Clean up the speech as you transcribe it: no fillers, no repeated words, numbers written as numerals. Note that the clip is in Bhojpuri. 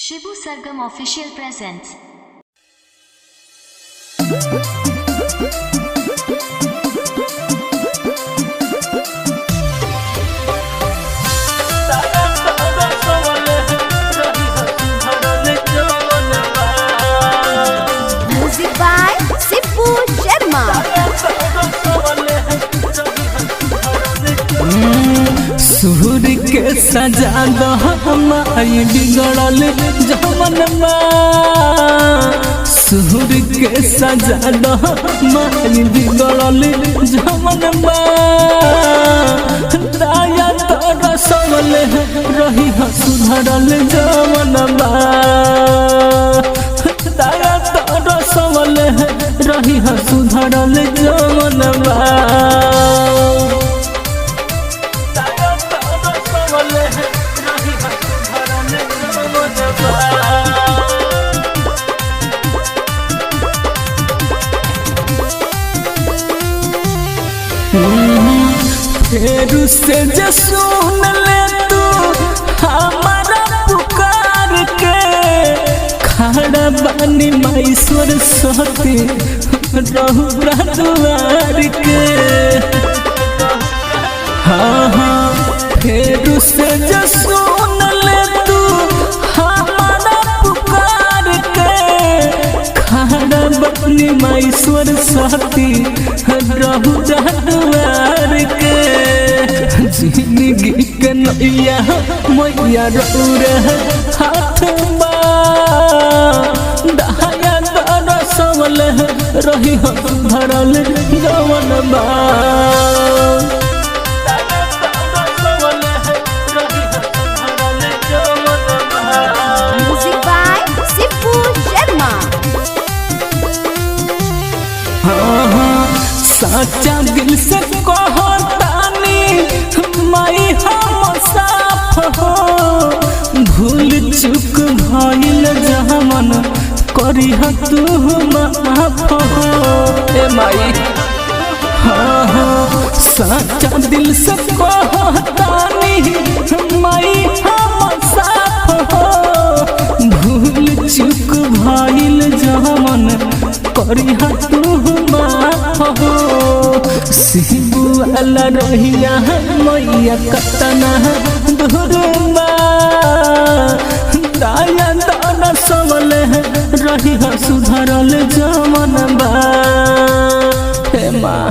Shibu Sargam Official presents. Music by Sippu Sharma. सुर के सजा दो हमारी बिगड़ल जवन सुर के सजा दो हमारी बिगड़ल जवन दया तोरा सबल रही सुधरल जवन दया तोरा सबल रही सुधरल जवन फिर से जो सुन ले तू हमारा पुकार के खड़ा बानी मैश्वर सती रहु द्वार के हाँ फिर से जो सुन ले तू हमारा पुकार के खड़ा बानी मैश्वर सती रहु द्वार के जिंदगी के नैया मैया रौरे हाथ दया दर सबल रही धरल जवन Music by Sippu Sharma. सच्चा दिल से कहतानी माई हम साफ हो भूल चुक भइल जहमन करी तू माफ हो ए माई सच्चा दिल से कहतानी माई हम साफ हो भूल चुक भइल जहमन करी तू माफ हो शिबू वाला रहिया मैया कतना दूरमा दया दाना सबल रही सुधरल जमन बा हे माँ।